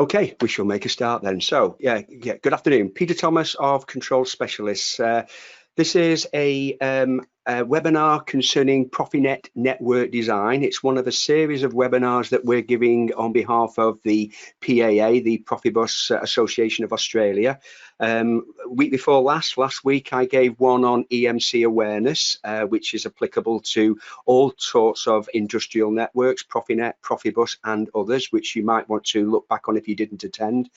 Okay, we shall make a start then. So, good afternoon. Peter Thomas of Control Specialists. This is a webinar concerning PROFINET network design. It's one of a series of webinars that we're giving on behalf of the PAA, the PROFIBUS Association of Australia. Week before last week, I gave one on EMC awareness, which is applicable to all sorts of industrial networks, PROFINET, PROFIBUS, and others, which you might want to look back on if you didn't attend.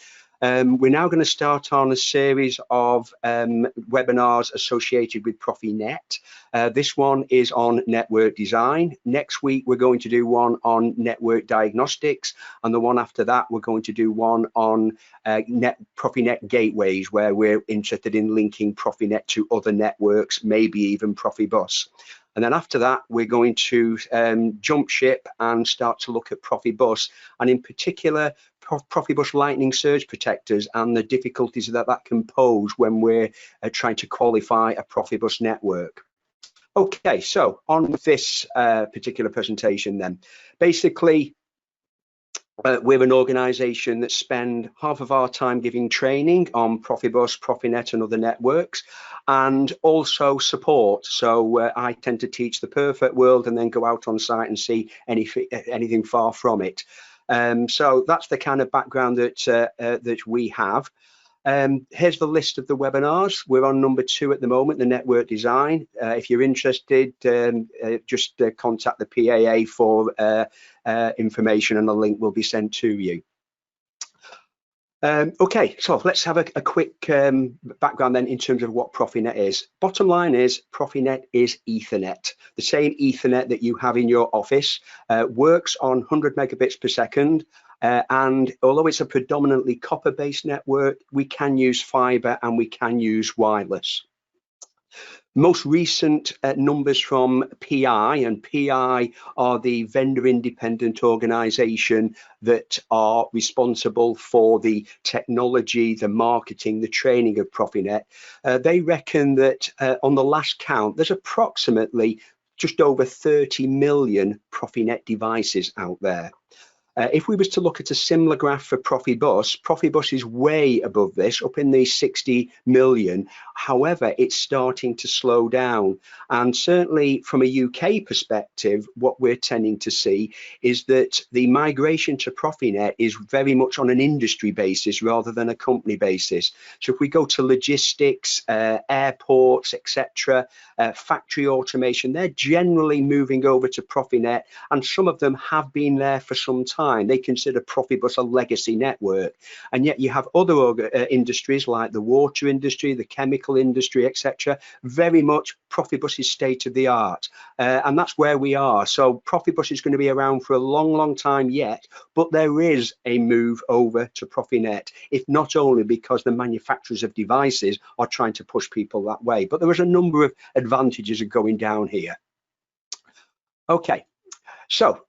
We're now going to start on a series of webinars associated with PROFINET. This one is on network design. Next week, we're going to do one on network diagnostics, and the one after that, we're going to do one on PROFINET gateways, where we're interested in linking PROFINET to other networks, maybe even PROFIBUS. And then after that, we're going to jump ship and start to look at PROFIBUS, and in particular, PROFIBUS lightning surge protectors and the difficulties that can pose when we're trying to qualify a PROFIBUS network. Okay, so on with this particular presentation then. Basically, we're an organisation that spend half of our time giving training on PROFIBUS, PROFINET and other networks, and also support. So I tend to teach the perfect world and then go out on site and see anything far from it. So that's the kind of background that we have. Here's the list of the webinars. We're on number 2 at the moment, the network design. If you're interested, just contact the PAA for information, and a link will be sent to you. Okay, so let's have a quick background then in terms of what PROFINET is. Bottom line is PROFINET is Ethernet. The same Ethernet that you have in your office, works on 100 megabits per second. And although it's a predominantly copper-based network, we can use fiber and we can use wireless. Most recent numbers from PI, and PI are the vendor independent organisation that are responsible for the technology, the marketing, the training of PROFINET. They reckon that on the last count, there's approximately just over 30 million PROFINET devices out there. If we was to look at a similar graph for PROFIBUS is way above this, up in the 60 million. However, it's starting to slow down. And certainly from a UK perspective, what we're tending to see is that the migration to PROFINET is very much on an industry basis rather than a company basis. So if we go to logistics, airports, etc., factory automation, they're generally moving over to PROFINET, and some of them have been there for some time. They consider PROFIBUS a legacy network, and yet you have other industries like the water industry, the chemical industry, etc. Very much PROFIBUS is state of the art, and that's where we are. So PROFIBUS is going to be around for a long time yet, but there is a move over to PROFINET, if not only because the manufacturers of devices are trying to push people that way, but there is a number of advantages of going down here. Okay, so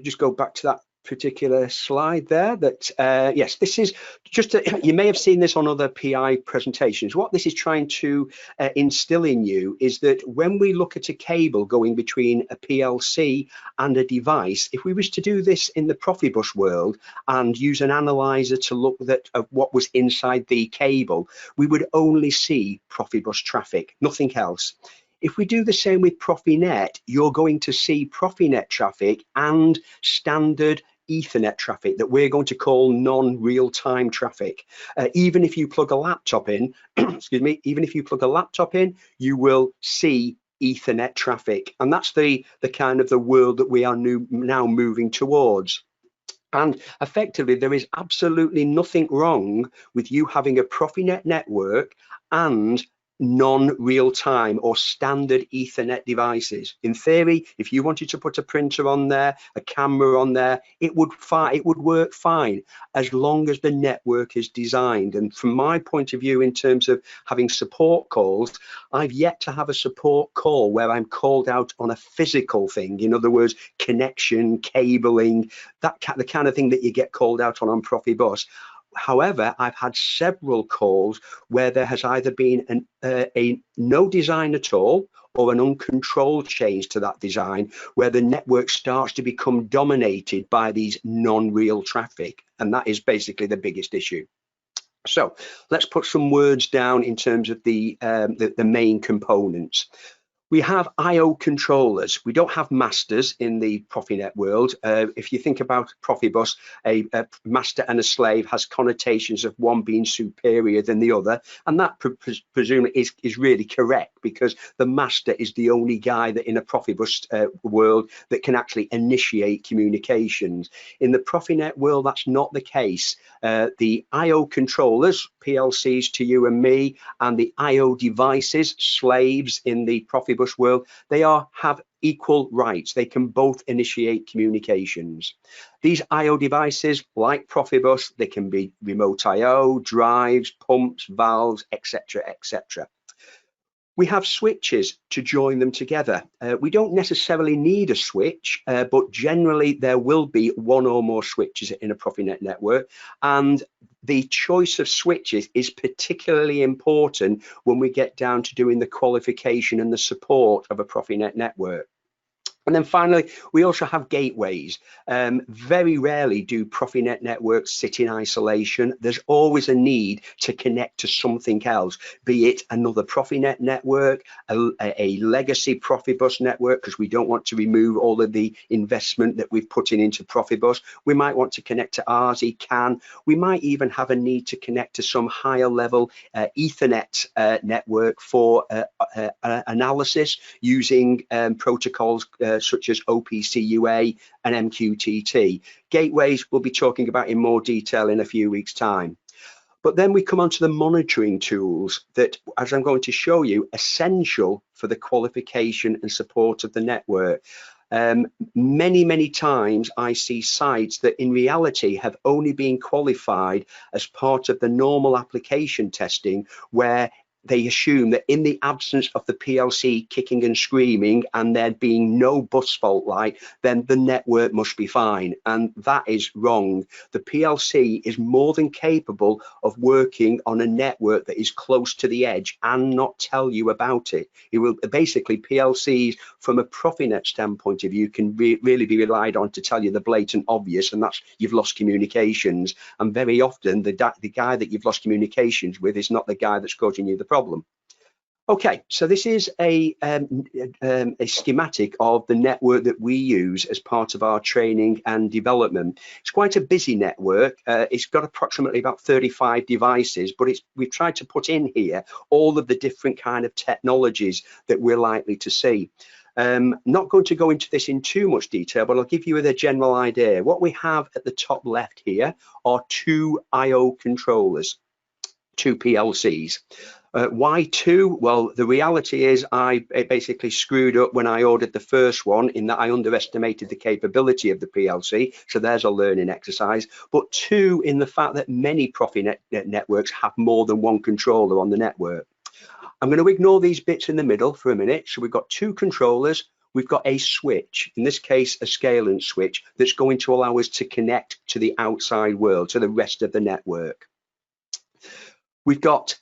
just go back to that particular slide there. That yes, this is just you may have seen this on other PI presentations. What this is trying to instill in you is that when we look at a cable going between a PLC and a device, if we wish to do this in the PROFIBUS world and use an analyzer to look at what was inside the cable, we would only see PROFIBUS traffic, nothing else. If we do the same with PROFINET, you're going to see PROFINET traffic and standard Ethernet traffic that we're going to call non-real-time traffic. Even if you plug a laptop in, excuse me, even if you plug a laptop in, you will see Ethernet traffic. And that's the kind of the world that we are now moving towards. And effectively, there is absolutely nothing wrong with you having a PROFINET network and non-real-time or standard Ethernet devices. In theory, if you wanted to put a printer on there, a camera on there, it would work fine as long as the network is designed. And from my point of view, in terms of having support calls, I've yet to have a support call where I'm called out on a physical thing. In other words, connection, cabling, the kind of thing that you get called out on PROFIBUS. However, I've had several calls where there has either been a no design at all, or an uncontrolled change to that design where the network starts to become dominated by these non-real traffic. And that is basically the biggest issue. So let's put some words down in terms of the main components. We have I/O controllers. We don't have masters in the PROFINET world. If you think about PROFIBUS, a master and a slave has connotations of one being superior than the other, and that presumably is really correct, because the master is the only guy that in a PROFIBUS world that can actually initiate communications. In the PROFINET world, that's not the case. The I/O controllers, PLCs to you and me, and the I/O devices, slaves in the PROFIBUS world, they have equal rights. They can both initiate communications. These I/O devices, like PROFIBUS, they can be remote I/O, drives, pumps, valves, etc., etc. We have switches to join them together. We don't necessarily need a switch, but generally there will be one or more switches in a PROFINET network, and the choice of switches is particularly important when we get down to doing the qualification and the support of a PROFINET network. And then finally, we also have gateways. Very rarely do PROFINET networks sit in isolation. There's always a need to connect to something else, be it another PROFINET network, a legacy PROFIBUS network, because we don't want to remove all of the investment that we've put into PROFIBUS. We might want to connect to RZ, CAN. We might even have a need to connect to some higher level Ethernet network for analysis using protocols such as OPC UA and MQTT. Gateways we'll be talking about in more detail in a few weeks' time. But then we come on to the monitoring tools that, as I'm going to show you, essential for the qualification and support of the network. Many times I see sites that in reality have only been qualified as part of the normal application testing, where they assume that in the absence of the PLC kicking and screaming and there being no bus fault light, then the network must be fine. And that is wrong. The PLC is more than capable of working on a network that is close to the edge and not tell you about it. It will basically, PLCs from a PROFINET standpoint of view can really be relied on to tell you the blatant obvious, and that's you've lost communications. And very often the guy that you've lost communications with is not the guy that's causing you the problem. Okay, so this is a schematic of the network that we use as part of our training and development. It's quite a busy network. It's got approximately about 35 devices, but we've tried to put in here all of the different kind of technologies that we're likely to see. Not going to go into this in too much detail, but I'll give you the general idea. What we have at the top left here are two I/O controllers, two PLCs. Why two? Well, the reality is I basically screwed up when I ordered the first one, in that I underestimated the capability of the PLC. So there's a learning exercise. But two, in the fact that many PROFINET networks have more than one controller on the network. I'm going to ignore these bits in the middle for a minute. So we've got two controllers. We've got a switch, in this case a scalant switch, that's going to allow us to connect to the outside world, to the rest of the network. We've got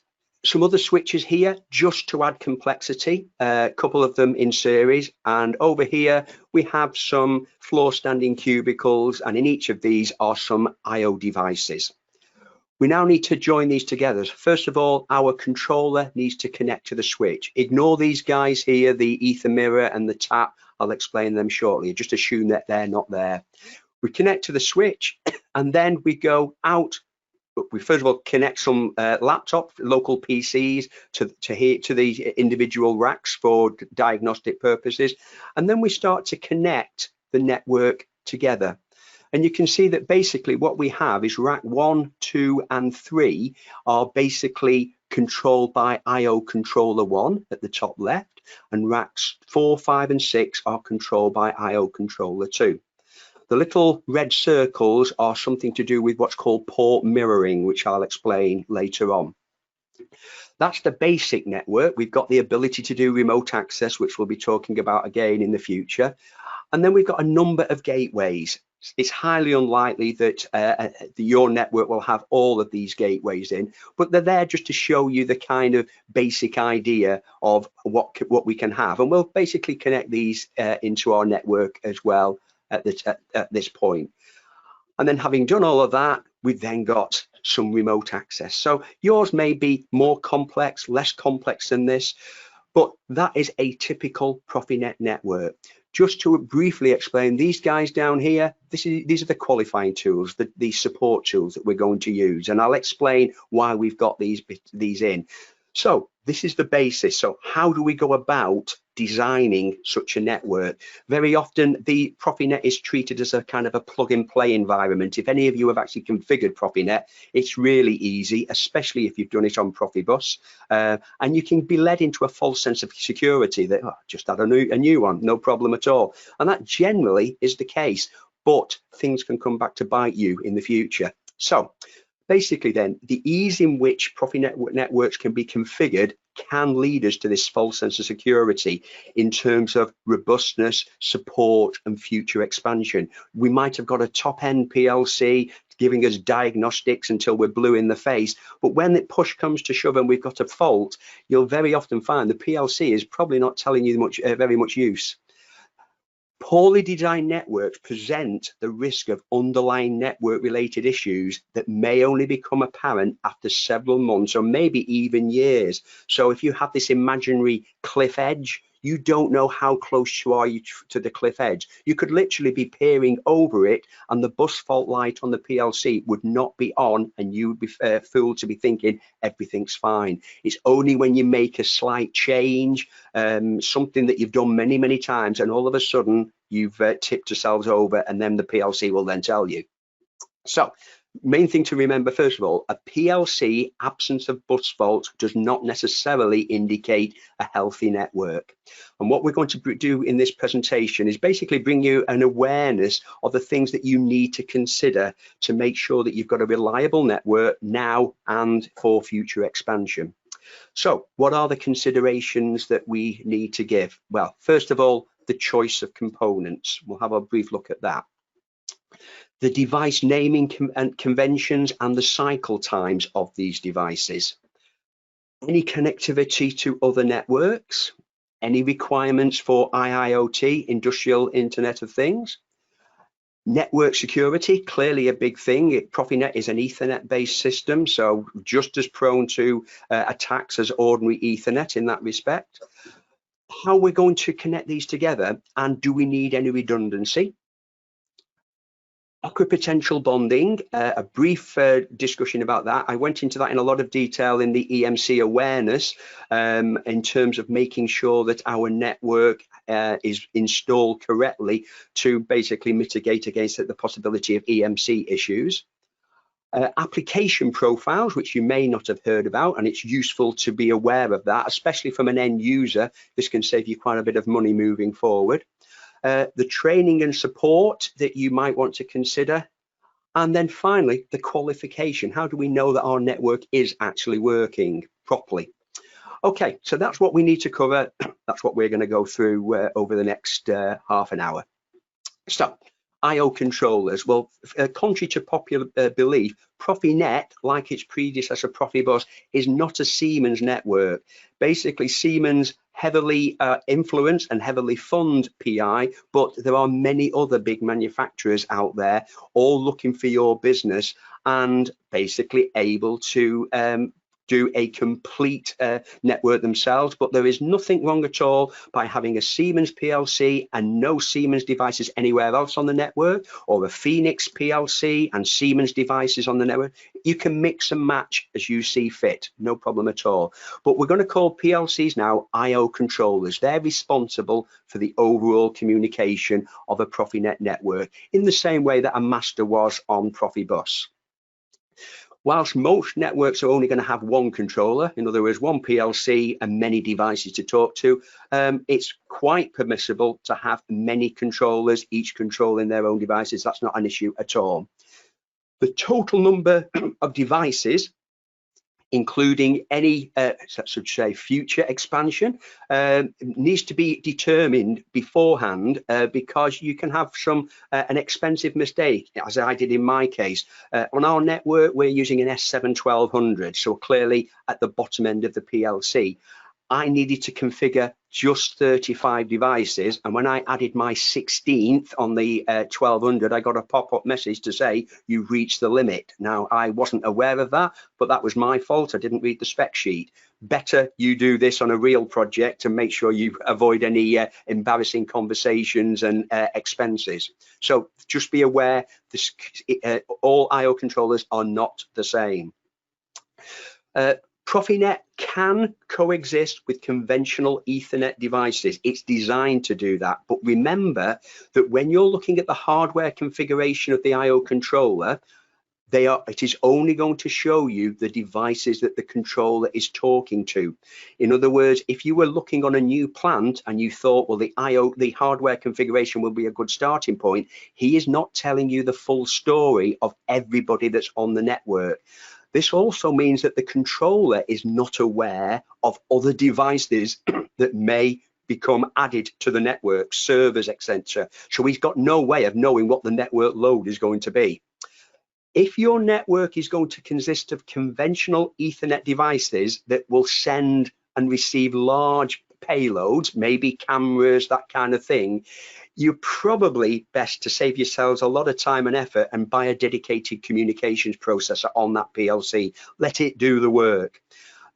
some other switches here just to add complexity, a couple of them in series, and over here we have some floor standing cubicles, and in each of these are some I/O devices. We now need to join these together. First of all, our controller needs to connect to the switch. Ignore these guys here, the ether mirror and the tap. I'll explain them shortly. Just assume that they're not there. We connect to the switch, and then we go out. We first of all connect some laptop, local PCs to these individual racks for diagnostic purposes, and then we start to connect the network together. And you can see that basically what we have is rack 1, 2, and 3 are basically controlled by I/O controller 1 at the top left, and racks 4, 5, and 6 are controlled by I/O controller 2. The little red circles are something to do with what's called port mirroring, which I'll explain later on. That's the basic network. We've got the ability to do remote access, which we'll be talking about again in the future. And then we've got a number of gateways. It's highly unlikely that your network will have all of these gateways in, but they're there just to show you the kind of basic idea of what we can have, and we'll basically connect these into our network as well at this point. And then having done all of that, we've then got some remote access. So yours may be more complex, less complex than this, but that is a typical PROFINET network. Just to briefly explain, these guys down here, these are the qualifying tools, the support tools that we're going to use, and I'll explain why we've got these in. So this is the basis. So how do we go about designing such a network? Very often the PROFINET is treated as a kind of a plug and play environment. If any of you have actually configured PROFINET, it's really easy, especially if you've done it on PROFIBUS, and you can be led into a false sense of security that, oh, just add a new one, no problem at all. And that generally is the case, but things can come back to bite you in the future. So basically then, the ease in which PROFINET networks can be configured can lead us to this false sense of security in terms of robustness, support, and future expansion. We might have got a top-end PLC giving us diagnostics until we're blue in the face, but when the push comes to shove and we've got a fault, you'll very often find the PLC is probably not telling you very much use. Poorly designed networks present the risk of underlying network related issues that may only become apparent after several months or maybe even years. So if you have this imaginary cliff edge, you don't know how close you are to the cliff edge. You could literally be peering over it and the bus fault light on the PLC would not be on, and you would be fooled to be thinking everything's fine. It's only when you make a slight change, something that you've done many times, and all of a sudden you've tipped yourselves over, and then the PLC will then tell you. So main thing to remember, first of all, a PLC absence of bus faults does not necessarily indicate a healthy network. And what we're going to do in this presentation is basically bring you an awareness of the things that you need to consider to make sure that you've got a reliable network now and for future expansion. So what are the considerations that we need to give? Well, first of all, the choice of components. We'll have a brief look at that. The device naming and conventions and the cycle times of these devices. Any connectivity to other networks, any requirements for IIoT, Industrial Internet of Things. Network security, clearly a big thing. PROFINET is an Ethernet based system, so just as prone to attacks as ordinary Ethernet in that respect. How we're going to connect these together, and do we need any redundancy? Equipotential bonding, a brief discussion about that. I went into that in a lot of detail in the EMC awareness in terms of making sure that our network is installed correctly to basically mitigate against the possibility of EMC issues. Application profiles, which you may not have heard about, and it's useful to be aware of that, especially from an end user. This can save you quite a bit of money moving forward. The training and support that you might want to consider. And then finally, the qualification. How do we know that our network is actually working properly? Okay, so that's what we need to cover. That's what we're going to go through over the next half an hour. So, I/O controllers. Well, contrary to popular belief, PROFINET, like its predecessor PROFIBUS, is not a Siemens network. Basically, Siemens heavily influence and heavily fund PI, but there are many other big manufacturers out there all looking for your business and basically able to do a complete network themselves. But there is nothing wrong at all by having a Siemens PLC and no Siemens devices anywhere else on the network, or a Phoenix PLC and Siemens devices on the network. You can mix and match as you see fit, no problem at all. But we're going to call PLCs now I/O controllers. They're responsible for the overall communication of a PROFINET network in the same way that a master was on PROFIBUS. Whilst most networks are only going to have one controller, in other words, one PLC and many devices to talk to, it's quite permissible to have many controllers, each controlling their own devices. That's not an issue at all. The total number of devices including any, should say, future expansion, needs to be determined beforehand, because you can have an expensive mistake, as I did in my case. On our network, we're using an S7-1200, so clearly at the bottom end of the PLC. I needed to configure just 35 devices, and when I added my 16th on the 1200, I got a pop-up message to say you've reached the limit. Now, I wasn't aware of that, but that was my fault. I didn't read the spec sheet. Better you do this on a real project and make sure you avoid any embarrassing conversations and expenses. So just be aware, all I/O controllers are not the same. PROFINET can coexist with conventional Ethernet devices. It's designed to do that. But remember that when you're looking at the hardware configuration of the I/O controller, it is only going to show you the devices that the controller is talking to. In other words, if you were looking on a new plant and you thought, well, the hardware configuration will be a good starting point, he is not telling you the full story of everybody that's on the network. This also means that the controller is not aware of other devices that may become added to the network, servers, etc. So he's got no way of knowing what the network load is going to be. If your network is going to consist of conventional Ethernet devices that will send and receive large payloads, maybe cameras, that kind of thing, you're probably best to save yourselves a lot of time and effort and buy a dedicated communications processor on that PLC. Let it do the work.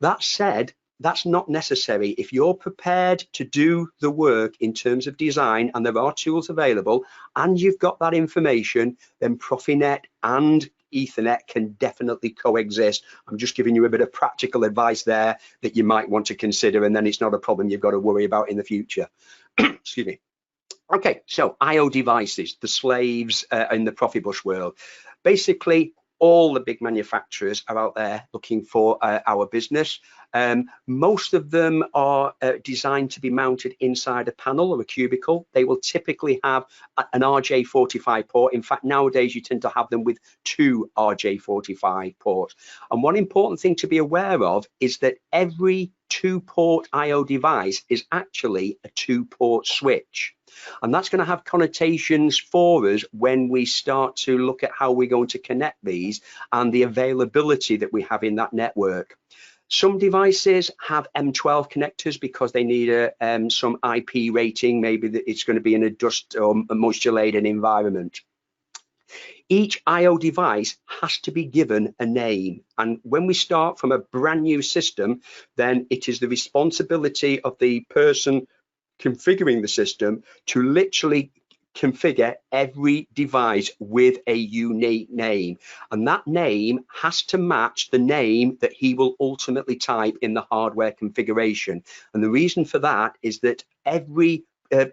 That said, that's not necessary. If you're prepared to do the work in terms of design, and there are tools available, and you've got that information, then PROFINET and Ethernet can definitely coexist. I'm just giving you a bit of practical advice there that you might want to consider, and then it's not a problem you've got to worry about in the future. Excuse me. Okay, so I/O devices, the slaves in the PROFIBUS world. Basically, all the big manufacturers are out there looking for our business. Most of them are designed to be mounted inside a panel or a cubicle. They will typically have an RJ45 port. In fact, nowadays you tend to have them with 2 RJ45 ports. And one important thing to be aware of is that every 2-port I/O device is actually a 2-port switch. And that's going to have connotations for us when we start to look at how we're going to connect these and the availability that we have in that network. Some devices have M12 connectors because they need some IP rating, maybe that it's going to be in a dust or a moisture-laden environment. Each I/O device has to be given a name, and when we start from a brand new system, then it is the responsibility of the person configuring the system to literally configure every device with a unique name, and that name has to match the name that he will ultimately type in the hardware configuration. And the reason for that is that every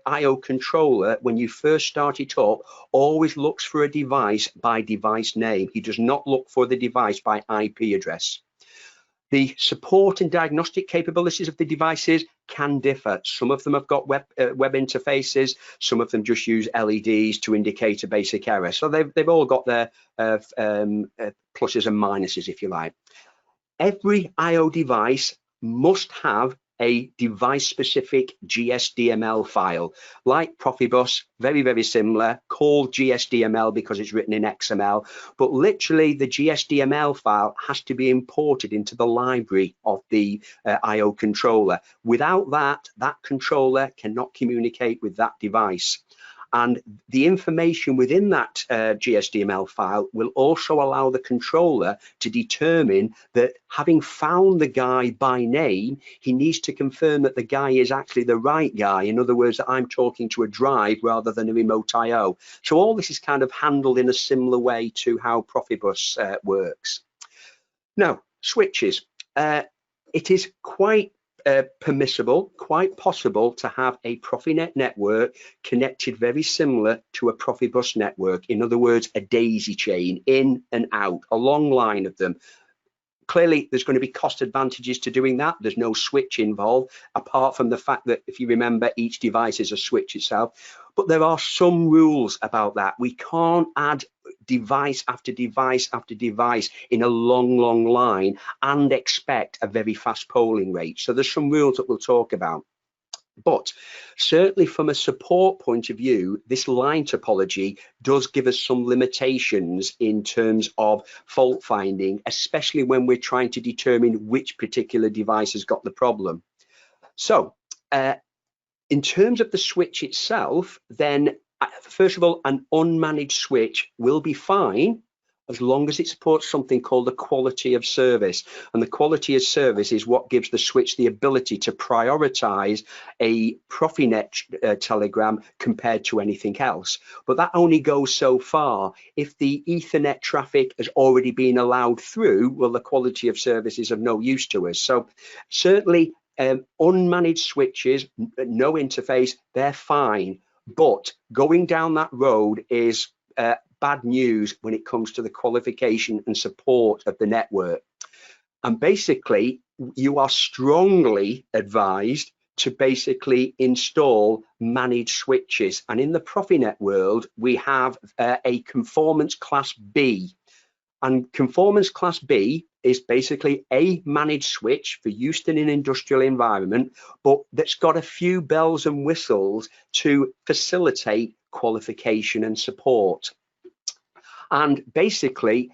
I/O controller, when you first start it up, always looks for a device by device name. He does not look for the device by IP address. The support and diagnostic capabilities of the devices can differ. Some of them have got web interfaces, some of them just use LEDs to indicate a basic error. So they've all got their pluses and minuses, if you like. Every I/O device must have a device-specific GSDML file, like PROFIBUS, very, very similar, called GSDML because it's written in XML, but literally the GSDML file has to be imported into the library of the I/O controller. Without that, that controller cannot communicate with that device. And the information within that GSDML file will also allow the controller to determine that, having found the guy by name, he needs to confirm that the guy is actually the right guy. In other words, that I'm talking to a drive rather than a remote I/O. So all this is kind of handled in a similar way to how PROFIBUS works. Now, switches. It is quite permissible, quite possible to have a PROFINET network connected very similar to a PROFIBUS network. In other words, a daisy chain, in and out, a long line of them. Clearly, there's going to be cost advantages to doing that. There's no switch involved, apart from the fact that, if you remember, each device is a switch itself. But there are some rules about that. We can't add device after device after device in a long line and expect a very fast polling rate. So there's some rules that we'll talk about. But certainly from a support point of view, this line topology does give us some limitations in terms of fault finding, especially when we're trying to determine which particular device has got the problem. So in terms of the switch itself, then first of all, an unmanaged switch will be fine as long as it supports something called the quality of service. And the quality of service is what gives the switch the ability to prioritize a PROFINET telegram compared to anything else. But that only goes so far. If the Ethernet traffic has already been allowed through, well, the quality of service is of no use to us. So certainly unmanaged switches, no interface, they're fine. But going down that road is bad news when it comes to the qualification and support of the network. And basically, you are strongly advised to basically install managed switches. And in the PROFINET world, we have a conformance class B. And conformance class B is basically a managed switch for use in an industrial environment, but that's got a few bells and whistles to facilitate qualification and support. And basically,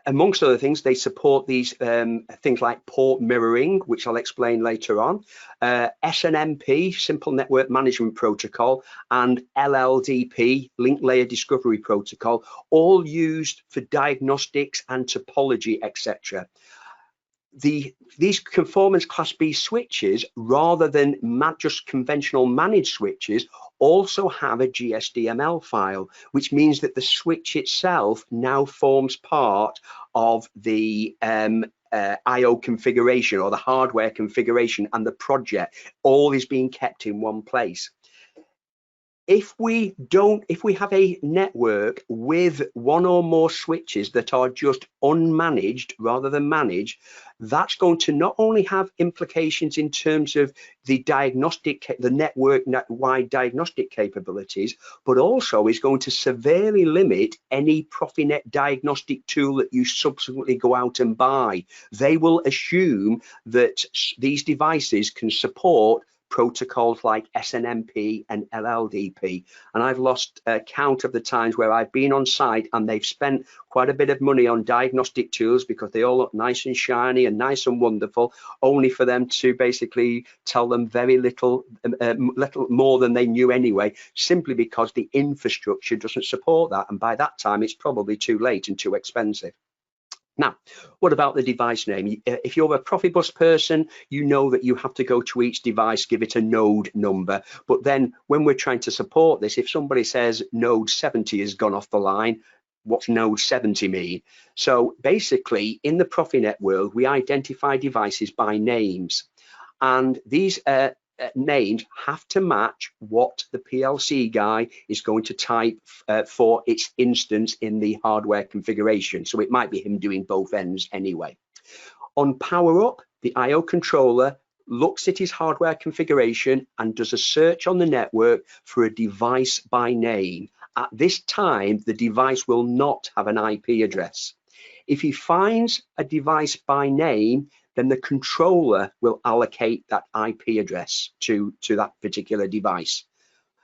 amongst other things, they support these things like port mirroring, which I'll explain later on, SNMP, Simple Network Management Protocol, and LLDP, Link Layer Discovery Protocol, all used for diagnostics and topology, etc. These conformance class B switches, rather than just conventional managed switches, also have a GSDML file, which means that the switch itself now forms part of the IO configuration or the hardware configuration, and the project all is being kept in one place. If we have a network with one or more switches that are just unmanaged rather than managed, that's going to not only have implications in terms of the network-wide diagnostic capabilities, but also is going to severely limit any PROFINET diagnostic tool that you subsequently go out and buy. They will assume that these devices can support protocols like SNMP and LLDP, and I've lost count of the times where I've been on site and they've spent quite a bit of money on diagnostic tools because they all look nice and shiny and nice and wonderful, only for them to basically tell them very little more than they knew anyway, simply because the infrastructure doesn't support that, and by that time it's probably too late and too expensive. Now, what about the device name? If you're a PROFIBUS person, you know that you have to go to each device, give it a node number. But then when we're trying to support this, if somebody says node 70 has gone off the line, what's node 70 mean? So basically, in the PROFINET world, we identify devices by names. And these names have to match what the PLC guy is going to type for its instance in the hardware configuration. So it might be him doing both ends anyway. On power up, the IO controller looks at his hardware configuration and does a search on the network for a device by name. At this time, the device will not have an IP address. If he finds a device by name, then the controller will allocate that IP address to that particular device.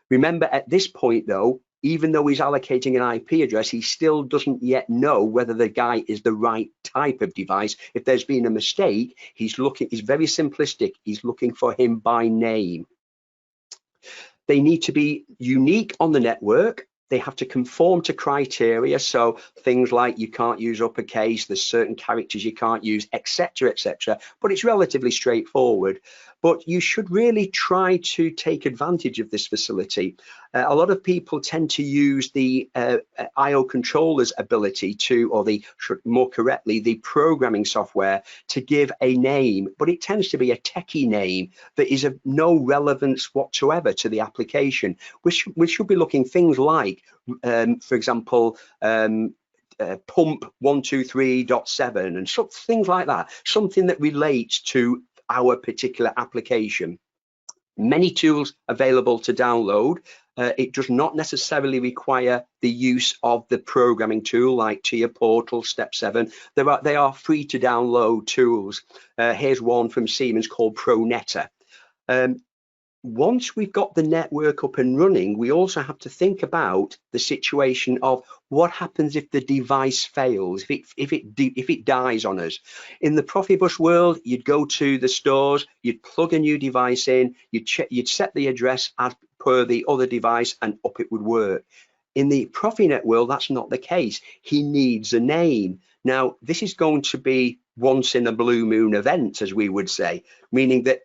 Remember, at this point though, even though he's allocating an IP address, he still doesn't yet know whether the guy is the right type of device. If there's been a mistake, he's very simplistic. He's looking for him by name. They need to be unique on the network. They have to conform to criteria, so things like you can't use uppercase, there's certain characters you can't use, etc., etc. But it's relatively straightforward. But you should really try to take advantage of this facility. A lot of people tend to use the IO controller's ability to, or more correctly, the programming software to give a name, but it tends to be a techie name that is of no relevance whatsoever to the application. We should be looking things like, for example, pump 123.7 and things like that, something that relates to our particular application. Many tools available to download. It does not necessarily require the use of the programming tool like TIA Portal, Step 7. They are free to download tools. Here's one from Siemens called ProFinet. Once we've got the network up and running, we also have to think about the situation of what happens if the device fails, if it dies on us. In the PROFIBUS world, you'd go to the stores, you'd plug a new device in, you'd set the address as per the other device, and up it would work. In the PROFINET world, that's not the case. He needs a name. Now, this is going to be once in a blue moon event, as we would say, meaning that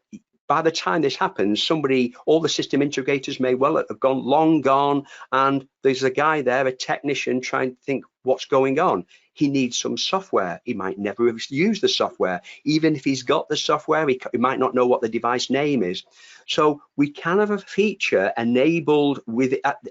by the time this happens, all the system integrators may well have long gone, and there's a guy there, a technician, trying to think what's going on. He needs some software. He might never have used the software. Even if he's got the software, he might not know what the device name is. So we can have a feature enabled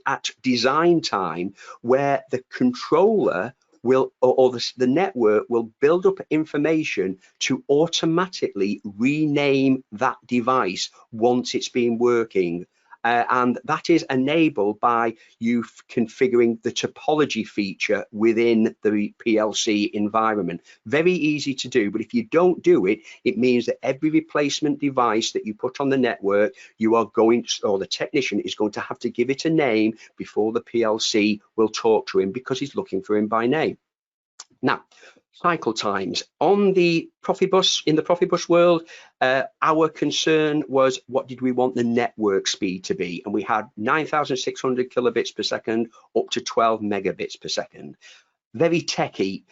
at design time where the controller will, or the network will build up information to automatically rename that device once it's been working. And that is enabled by you configuring the topology feature within the PLC environment. Very easy to do, but if you don't do it, it means that every replacement device that you put on the network, you are going to, or the technician is going to have to give it a name before the PLC will talk to him, because he's looking for him by name. Now, cycle times on the PROFIBUS, in the PROFIBUS world, our concern was, what did we want the network speed to be? And we had 9,600 kilobits per second up to 12 megabits per second. Very techy.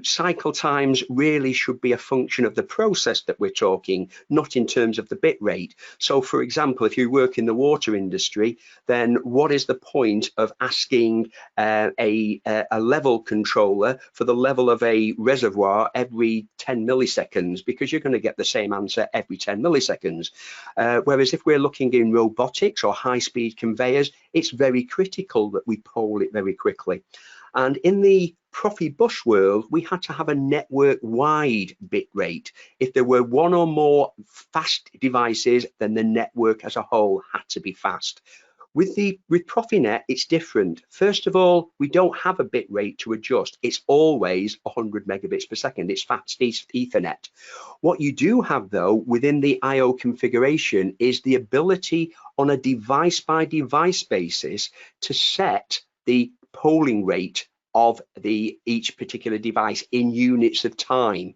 Cycle times really should be a function of the process that we're talking, not in terms of the bit rate. So, for example, if you work in the water industry, then what is the point of asking a level controller for the level of a reservoir every 10 milliseconds? Because you're going to get the same answer every 10 milliseconds. Whereas if we're looking in robotics or high-speed conveyors, it's very critical that we poll it very quickly. And in the PROFIBUS world, we had to have a network-wide bit rate. If there were one or more fast devices, then the network as a whole had to be fast. With PROFINET, it's different. First of all, we don't have a bit rate to adjust. It's always 100 megabits per second. It's fast Ethernet. What you do have, though, within the I/O configuration is the ability on a device-by-device basis to set the polling rate of each particular device in units of time.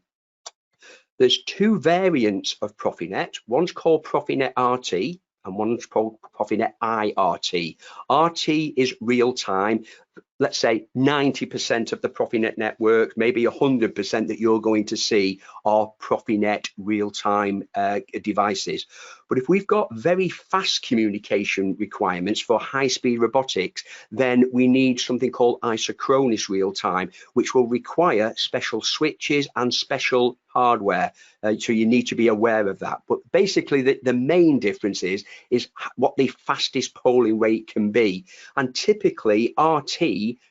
There's two variants of PROFINET. One's called PROFINET RT and one's called PROFINET IRT. RT is real time. Let's say 90% of the PROFINET network, maybe 100% that you're going to see are PROFINET real-time devices. But if we've got very fast communication requirements for high-speed robotics, then we need something called isochronous real-time, which will require special switches and special hardware. So you need to be aware of that. But basically, the main difference is what the fastest polling rate can be. And typically, RT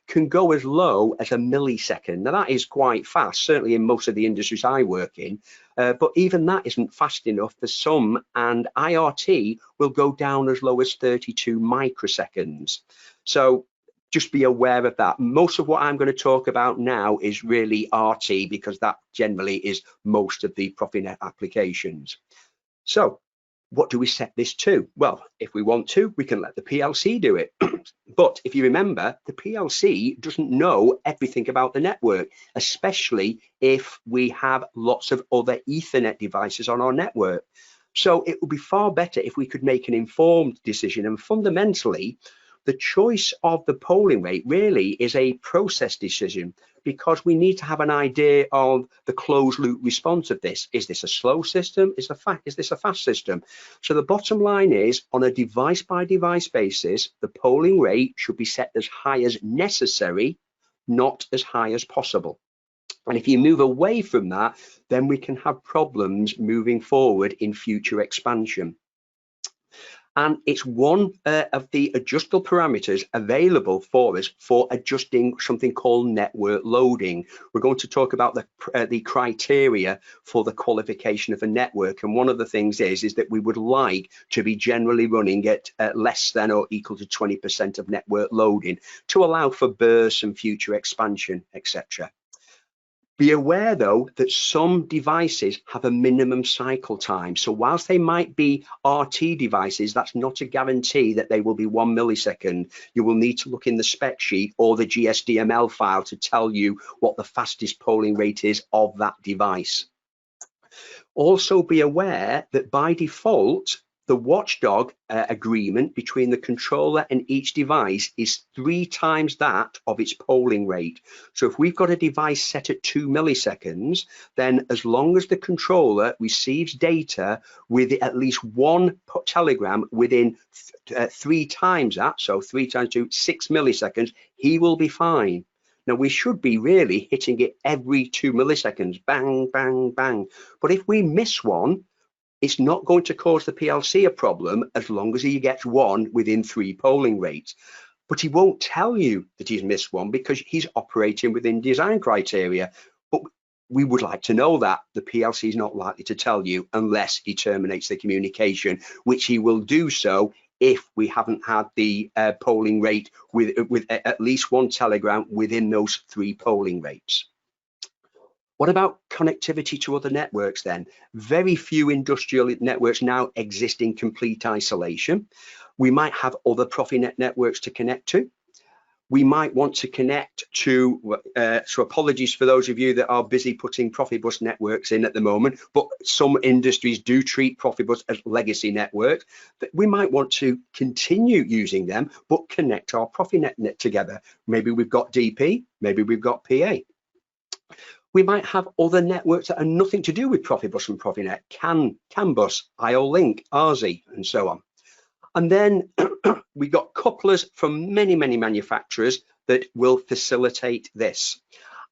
can go as low as a millisecond. Now, that is quite fast, certainly in most of the industries I work in. But even that isn't fast enough for some, and IRT will go down as low as 32 microseconds. So just be aware of that. Most of what I'm going to talk about now is really RT, because that generally is most of the PROFINET applications. So what do we set this to? Well, if we want to, we can let the PLC do it. But if you remember, the PLC doesn't know everything about the network, especially if we have lots of other Ethernet devices on our network. So it would be far better if we could make an informed decision. And fundamentally, the choice of the polling rate really is a process decision, because we need to have an idea of the closed loop response of this. Is this a slow system? Is this a fast system? So the bottom line is, on a device by device basis, the polling rate should be set as high as necessary, not as high as possible. And if you move away from that, then we can have problems moving forward in future expansion. And it's one of the adjustable parameters available for us for adjusting something called network loading. We're going to talk about the criteria for the qualification of a network. And one of the things is that we would like to be generally running at less than or equal to 20% of network loading to allow for bursts and future expansion, etc. Be aware, though, that some devices have a minimum cycle time. So whilst they might be RT devices, that's not a guarantee that they will be 1 millisecond. You will need to look in the spec sheet or the GSDML file to tell you what the fastest polling rate is of that device. Also be aware that by default, the watchdog agreement between the controller and each device is 3 times that of its polling rate. So if we've got a device set at 2 milliseconds, then as long as the controller receives data with at least one telegram within 3 times that, so 3 times 2, 6 milliseconds, he will be fine. Now, we should be really hitting it every 2 milliseconds, bang, bang, bang. But if we miss one, it's not going to cause the PLC a problem as long as he gets one within 3 polling rates. But he won't tell you that he's missed one because he's operating within design criteria. But we would like to know that. The PLC is not likely to tell you unless he terminates the communication, which he will do so if we haven't had the polling rate with at least one telegram within those 3 polling rates. What about connectivity to other networks then? Very few industrial networks now exist in complete isolation. We might have other PROFINET networks to connect to. We might want to connect to, so apologies for those of you that are busy putting PROFIBUS networks in at the moment, but some industries do treat PROFIBUS as legacy networks. That we might want to continue using them, but connect our PROFINET net together. Maybe we've got DP, maybe we've got PA. We might have other networks that are nothing to do with PROFIBUS and PROFINET, CAN bus, IO-Link, RZ, and so on. And then we got couplers from many, many manufacturers that will facilitate this.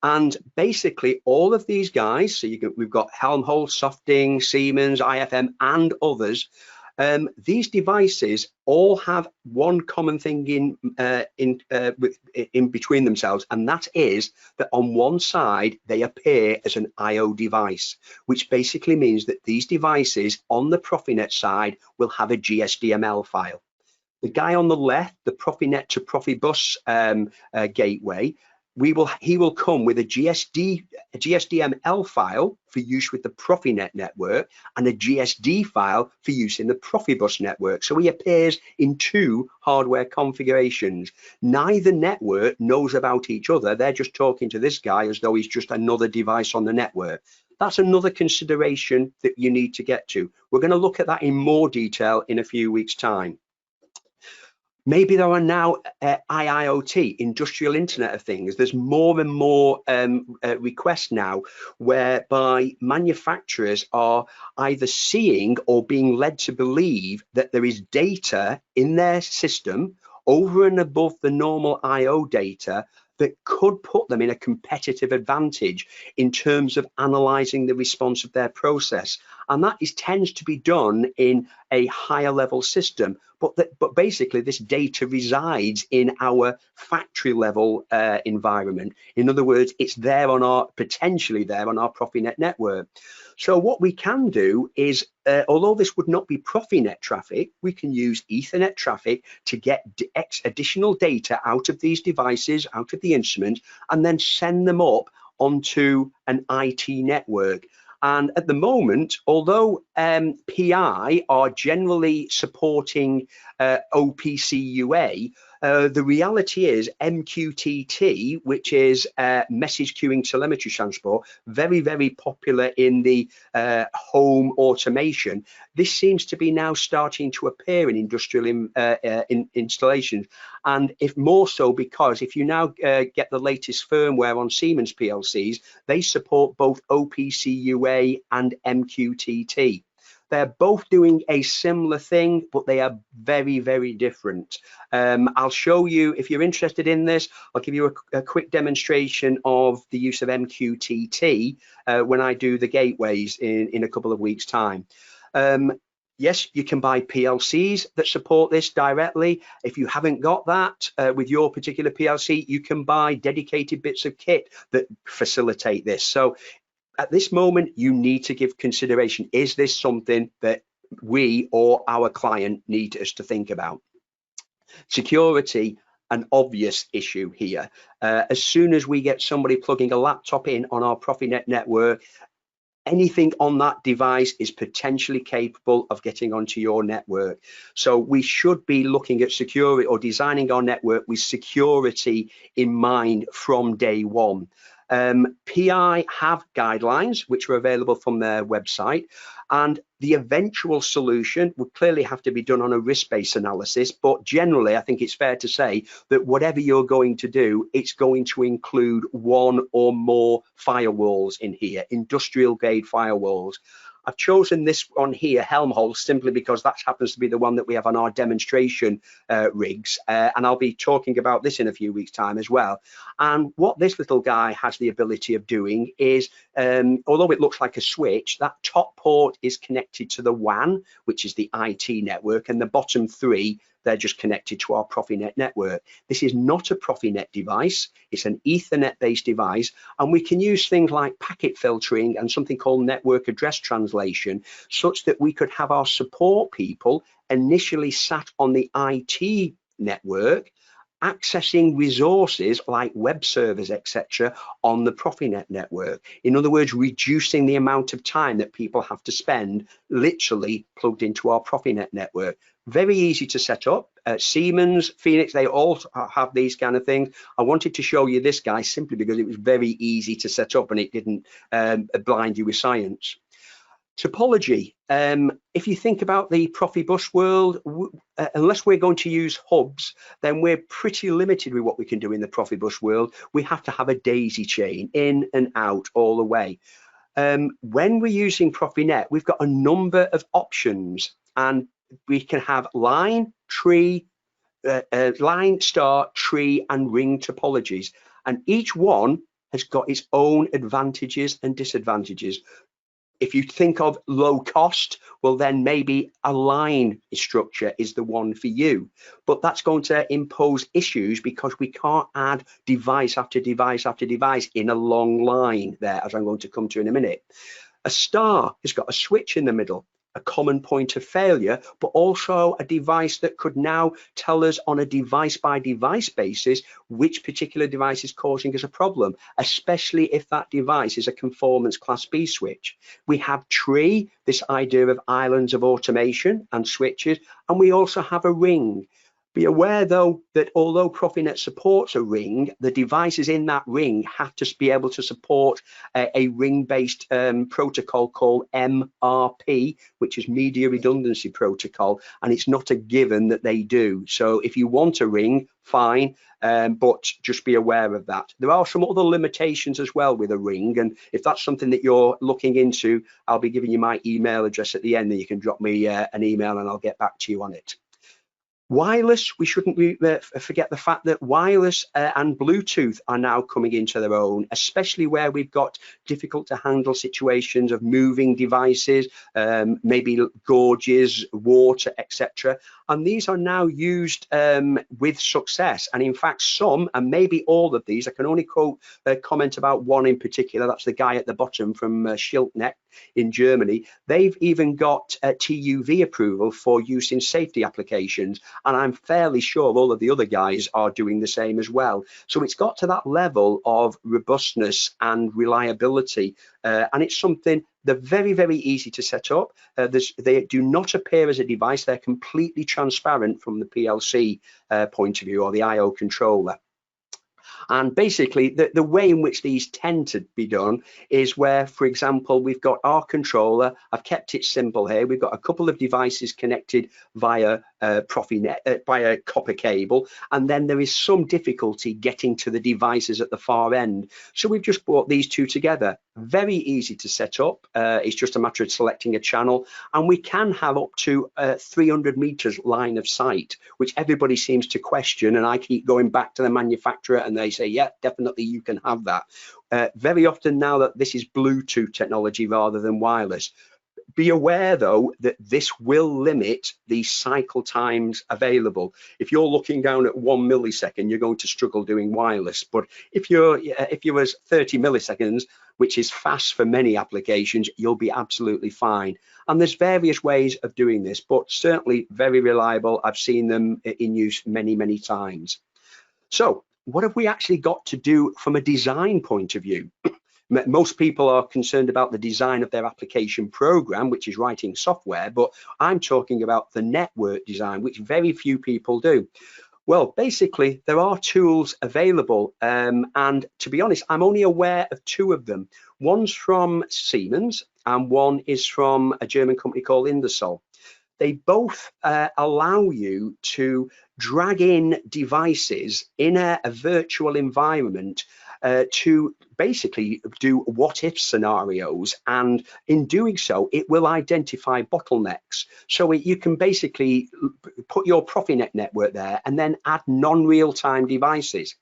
And basically all of these guys, so we've got Helmholtz, Softing, Siemens, IFM, and others. These devices all have one common thing in between themselves, and that is that on one side they appear as an IO device, which basically means that these devices on the PROFINET side will have a GSDML file. The guy on the left, the PROFINET to PROFIBUS gateway, he will come with a GSDML file for use with the PROFINET network and a GSD file for use in the PROFIBUS network. So he appears in 2 hardware configurations. Neither network knows about each other. They're just talking to this guy as though he's just another device on the network. That's another consideration that you need to get to. We're going to look at that in more detail in a few weeks' time. Maybe there are now IIoT, Industrial Internet of Things. There's more and more requests now whereby manufacturers are either seeing or being led to believe that there is data in their system over and above the normal IO data that could put them in a competitive advantage in terms of analyzing the response of their process. And that tends to be done in a higher level system, but basically this data resides in our factory level environment. In other words, it's there on potentially there on our PROFINET network. So what we can do is, although this would not be PROFINET traffic, we can use Ethernet traffic to get additional data out of these devices, out of the instrument, and then send them up onto an IT network. And at the moment, although PI are generally supporting OPC-UA, the reality is MQTT, which is message queuing telemetry transport, very, very popular in the home automation. This seems to be now starting to appear in industrial installations, and if more so because if you now get the latest firmware on Siemens PLCs, they support both OPC-UA and MQTT. They're both doing a similar thing, but they are very, very different. I'll show you, if you're interested in this, I'll give you a quick demonstration of the use of MQTT when I do the gateways in a couple of weeks' time. Yes, you can buy PLCs that support this directly. If you haven't got that with your particular PLC, you can buy dedicated bits of kit that facilitate this. So at this moment, you need to give consideration. Is this something that we or our client need us to think about? Security, an obvious issue here. As soon as we get somebody plugging a laptop in on our PROFINET network, anything on that device is potentially capable of getting onto your network. So we should be looking at security or designing our network with security in mind from day one. PI have guidelines which are available from their website, and the eventual solution would clearly have to be done on a risk-based analysis, but generally I think it's fair to say that whatever you're going to do, it's going to include one or more firewalls in here, industrial grade firewalls. I've chosen this one here, Helmholtz, simply because that happens to be the one that we have on our demonstration rigs, and I'll be talking about this in a few weeks' time as well. And what this little guy has the ability of doing is, although it looks like a switch, that top port is connected to the WAN, which is the IT network, and the bottom three, they're just connected to our PROFINET network. This is not a PROFINET device, it's an Ethernet-based device, and we can use things like packet filtering and something called network address translation, such that we could have our support people initially sat on the IT network, accessing resources like web servers, etc., on the PROFINET network. In other words, reducing the amount of time that people have to spend literally plugged into our PROFINET network. Very easy to set up. Siemens, Phoenix, they all have these kind of things. I wanted to show you this guy simply because it was very easy to set up and it didn't blind you with science. Topology. If you think about the PROFIBUS world, unless we're going to use hubs, then we're pretty limited with what we can do in the PROFIBUS world. We have to have a daisy chain in and out all the way. When we're using PROFINET, we've got a number of options, and we can have line, tree, line, star, tree, and ring topologies, and each one has got its own advantages and disadvantages. If you think of low cost, well, then maybe a line structure is the one for you, but that's going to impose issues because we can't add device after device after device in a long line there, as I'm going to come to in a minute. A star has got a switch in the middle, a common point of failure, but also a device that could now tell us on a device by device basis which particular device is causing us a problem, especially if that device is a conformance class B switch. We have tree, this idea of islands of automation and switches, and we also have a ring. Be aware though that although PROFINET supports a ring, the devices in that ring have to be able to support a ring-based protocol called MRP, which is Media Redundancy Protocol, and it's not a given that they do. So if you want a ring, fine, but just be aware of that. There are some other limitations as well with a ring, and if that's something that you're looking into, I'll be giving you my email address at the end, and you can drop me an email and I'll get back to you on it. Wireless, we shouldn't forget the fact that wireless and Bluetooth are now coming into their own, especially where we've got difficult to handle situations of moving devices, maybe gorges, water, etc. And these are now used with success. And in fact, some, and maybe all of these, I can only quote a comment about one in particular, that's the guy at the bottom from Schildknecht in Germany. They've even got TÜV approval for use in safety applications. And I'm fairly sure all of the other guys are doing the same as well. So it's got to that level of robustness and reliability. And it's something they're very, very easy to set up. They do not appear as a device. They're completely transparent from the PLC point of view, or the IO controller. And basically, the way in which these tend to be done is where, for example, we've got our controller. I've kept it simple here. We've got a couple of devices connected via PROFINET, via copper cable, and then there is some difficulty getting to the devices at the far end. So we've just brought these two together. Very easy to set up. It's just a matter of selecting a channel, and we can have up to 300 meters line of sight, which everybody seems to question, and I keep going back to the manufacturer and they say, yeah, definitely you can have that. Very often now that this is Bluetooth technology rather than wireless. Be aware though that this will limit the cycle times available. If you're looking down at 1 millisecond, you're going to struggle doing wireless. But if you're 30 milliseconds, which is fast for many applications, you'll be absolutely fine. And there's various ways of doing this, but certainly very reliable. I've seen them in use many, many times. So what have we actually got to do from a design point of view? Most people are concerned about the design of their application program, which is writing software, but I'm talking about the network design, which very few people do. Well, basically, there are tools available, and to be honest, I'm only aware of two of them. One's from Siemens, and one is from a German company called Ingersoll. They both allow you to drag in devices in a virtual environment to basically do what-if scenarios, and in doing so, it will identify bottlenecks. So you can basically put your PROFINET network there and then add non-real-time devices.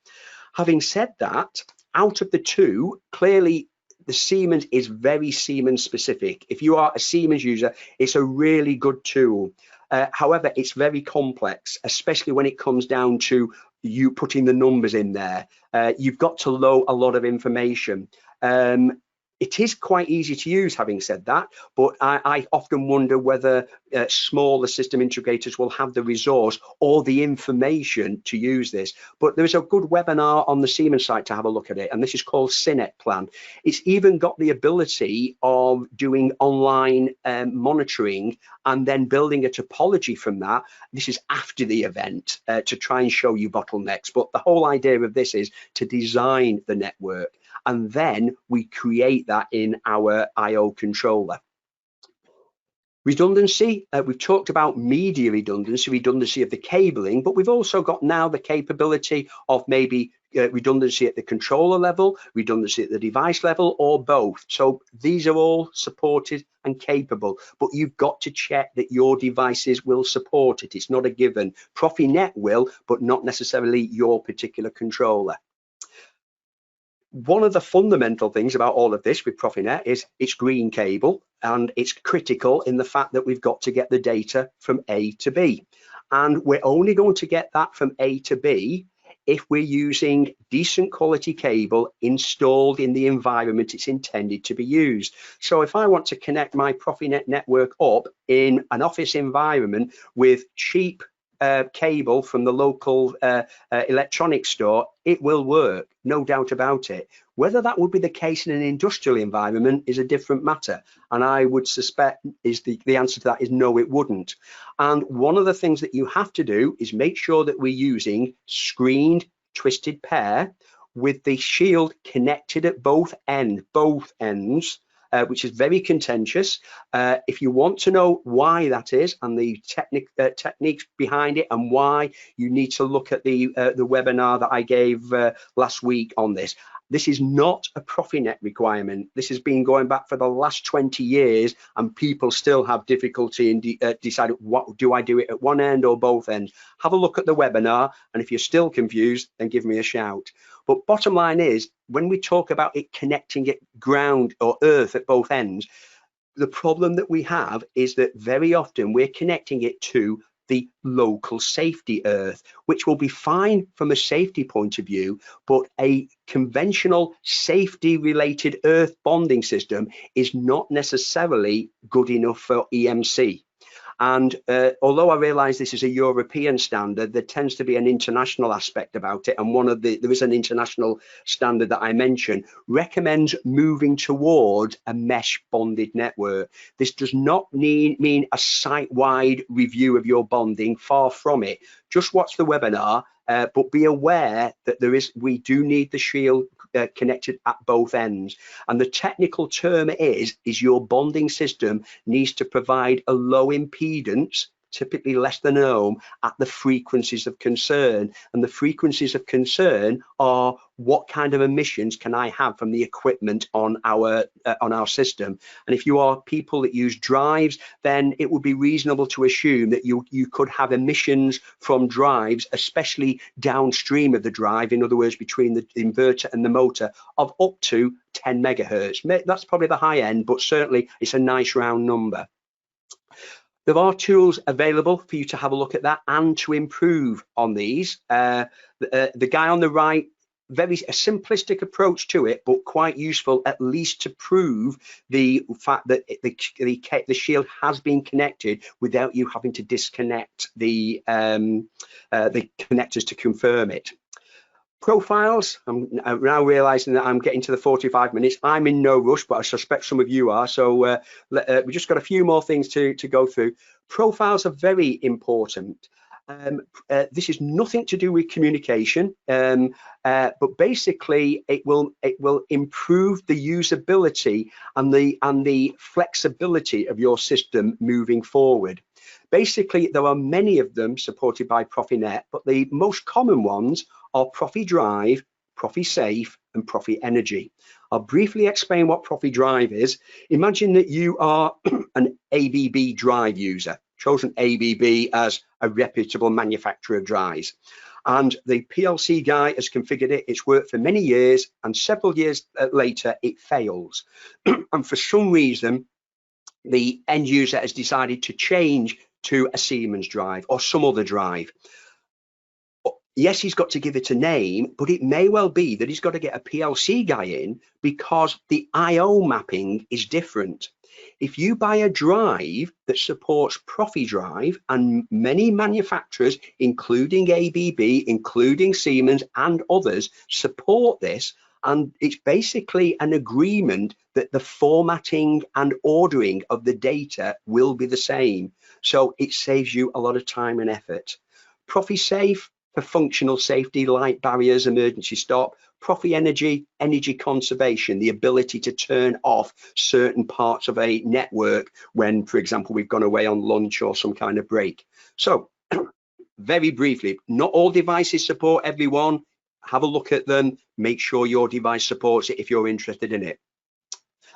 Having said that, out of the two, clearly the Siemens is very Siemens specific. If you are a Siemens user, it's a really good tool. However, it's very complex, especially when it comes down to you putting the numbers in there. You've got to load a lot of information. It is quite easy to use, having said that, but I often wonder whether smaller system integrators will have the resource or the information to use this. But there's a good webinar on the Siemens site to have a look at it, and this is called SYNET Plan. It's even got the ability of doing online monitoring and then building a topology from that. This is after the event to try and show you bottlenecks. But the whole idea of this is to design the network, and then we create that in our I/O controller. Redundancy, we've talked about media redundancy of the cabling, but we've also got now the capability of maybe redundancy at the controller level, redundancy at the device level, or both. So these are all supported and capable, but you've got to check that your devices will support it. It's not a given. PROFINET will, but not necessarily your particular controller. One of the fundamental things about all of this with PROFINET is it's green cable, and it's critical in the fact that we've got to get the data from A to B. And we're only going to get that from A to B if we're using decent quality cable installed in the environment it's intended to be used. So if I want to connect my PROFINET network up in an office environment with cheap cable from the local electronics store, it will work, no doubt about it. Whether that would be the case in an industrial environment is a different matter, and I would suspect is the answer to that is no, it wouldn't. And one of the things that you have to do is make sure that we're using screened twisted pair with the shield connected at both ends, which is very contentious. If you want to know why that is and the techniques behind it, and why, you need to look at the webinar that I gave last week on this. This is not a PROFINET requirement. This has been going back for the last 20 years, and people still have difficulty in deciding, what do I do it at one end or both ends? Have a look at the webinar, and if you're still confused, then give me a shout. But bottom line is, when we talk about it connecting it ground or earth at both ends, the problem that we have is that very often we're connecting it to the local safety earth, which will be fine from a safety point of view, but a conventional safety related earth bonding system is not necessarily good enough for EMC. And although I realize this is a European standard, there tends to be an international aspect about it. And there is an international standard that I mentioned, recommends moving towards a mesh bonded network. This does not mean a site-wide review of your bonding, far from it. Just watch the webinar, but be aware that we do need the shield connected at both ends. And the technical term is your bonding system needs to provide a low impedance typically less than an ohm, at the frequencies of concern. And the frequencies of concern are what kind of emissions can I have from the equipment on our system. And if you are people that use drives, then it would be reasonable to assume that you could have emissions from drives, especially downstream of the drive, in other words, between the inverter and the motor, of up to 10 megahertz. That's probably the high end, but certainly it's a nice round number. There are tools available for you to have a look at that and to improve on these. The guy on the right, a simplistic approach to it, but quite useful, at least to prove the fact that the shield has been connected without you having to disconnect the connectors to confirm it. Profiles, I'm now realizing that I'm getting to the 45 minutes. I'm in no rush, but I suspect some of you are. So we just got a few more things to go through. Profiles are very important. This is nothing to do with communication, but basically it will improve the usability and the flexibility of your system moving forward. Basically, there are many of them supported by PROFINET, but the most common ones are PROFIDRIVE, PROFISAFE, and PROFIEnergy. I'll briefly explain what PROFIDRIVE is. Imagine that you are an ABB drive user, chosen ABB as a reputable manufacturer of drives. And the PLC guy has configured it, it's worked for many years, and several years later, it fails. And for some reason, the end user has decided to change to a Siemens drive or some other drive. Yes, he's got to give it a name, but it may well be that he's got to get a PLC guy in because the IO mapping is different. If you buy a drive that supports PROFIDRIVE, and many manufacturers, including ABB, including Siemens and others, support this, and it's basically an agreement that the formatting and ordering of the data will be the same. So it saves you a lot of time and effort. PROFISAFE for functional safety, light barriers, emergency stop. PROFIEnergy, energy conservation, the ability to turn off certain parts of a network when, for example, we've gone away on lunch or some kind of break. So very briefly, not all devices support everyone. Have a look at them, make sure your device supports it if you're interested in it.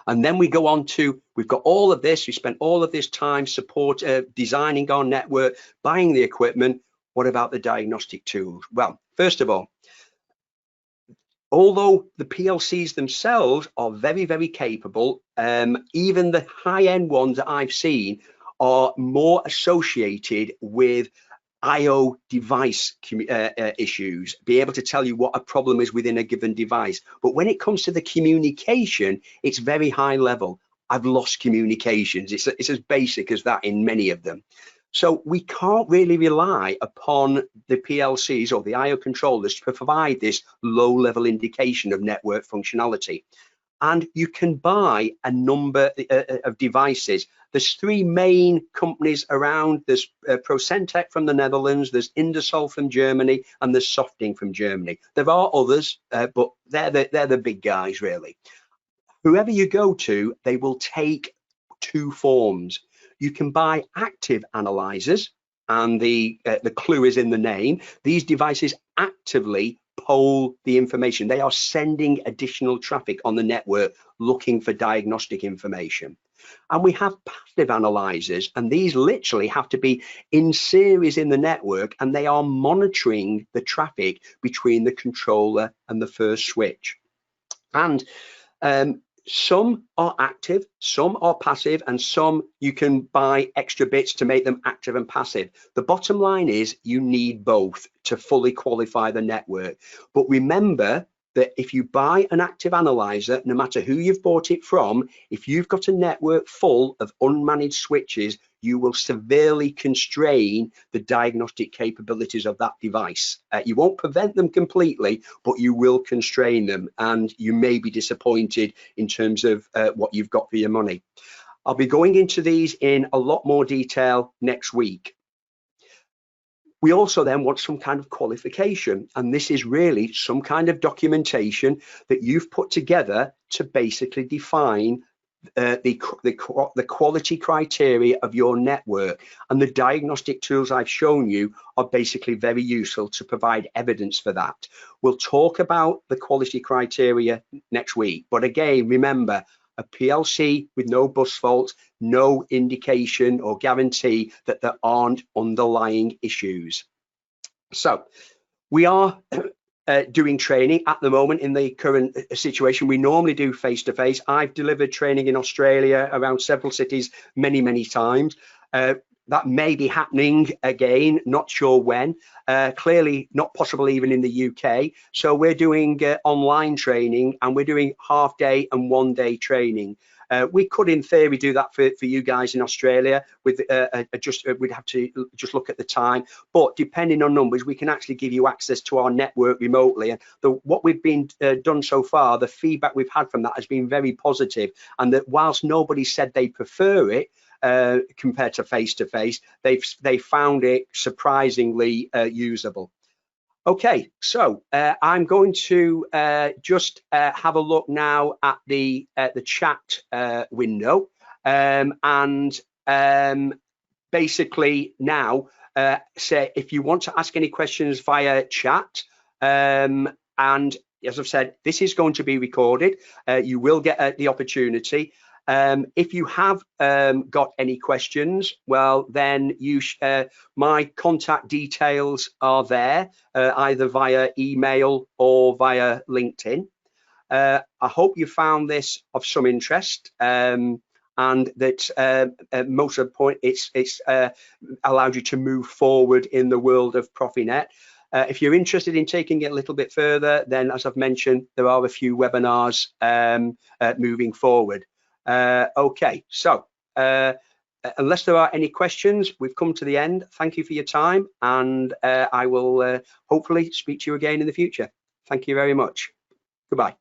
And then we go on to, we've got all of this, we spent all of this time designing our network, buying the equipment. What about the diagnostic tools? Well, first of all, although the PLCs themselves are very, very capable, even the high-end ones that I've seen are more associated with IO device issues, be able to tell you what a problem is within a given device. But when it comes to the communication, it's very high level. I've lost communications. It's as basic as that in many of them. So we can't really rely upon the PLCs or the IO controllers to provide this low-level indication of network functionality. And you can buy a number of devices. There's three main companies around. There's Procentec from the Netherlands, there's Indersol from Germany, and there's Softing from Germany. There are others, but they're the big guys, really. Whoever you go to, they will take two forms. You can buy active analyzers, and the clue is in the name. These devices actively poll the information. They are sending additional traffic on the network looking for diagnostic information. And we have passive analyzers, and these literally have to be in series in the network, and they are monitoring the traffic between the controller and the first switch. And some are active, some are passive, and some you can buy extra bits to make them active and passive. The bottom line is you need both to fully qualify the network. But remember that if you buy an active analyzer, no matter who you've bought it from, if you've got a network full of unmanaged switches, you will severely constrain the diagnostic capabilities of that device. You won't prevent them completely, but you will constrain them, and you may be disappointed in terms of what you've got for your money. I'll be going into these in a lot more detail next week. We also then want some kind of qualification, and this is really some kind of documentation that you've put together to basically define the quality criteria of your network, and the diagnostic tools I've shown you are basically very useful to provide evidence for that. We'll talk about the quality criteria next week, but again, remember, a PLC with no bus faults, no indication or guarantee that there aren't underlying issues. So we are doing training at the moment in the current situation. We normally do face-to-face. I've delivered training in Australia around several cities many times. That may be happening again, not sure when. Clearly not possible even in the UK. So we're doing online training, and we're doing half-day and one-day training. We could, in theory, do that for you guys in Australia. With we'd have to just look at the time. But depending on numbers, we can actually give you access to our network remotely. And what we've been done so far, the feedback we've had from that has been very positive. And that whilst nobody said they prefer it, compared to face-to-face, they found it surprisingly usable. Okay, so I'm going to just have a look now at the chat window, and basically now say if you want to ask any questions via chat, and as I've said, this is going to be recorded. You will get the opportunity. If you have got any questions, well, then my contact details are there, either via email or via LinkedIn. I hope you found this of some interest, and that most of the point it's allowed you to move forward in the world of PROFINET. If you're interested in taking it a little bit further, then as I've mentioned, there are a few webinars moving forward. Okay, so unless there are any questions, we've come to the end. Thank you for your time, and I will hopefully speak to you again in the future. Thank you very much. Goodbye.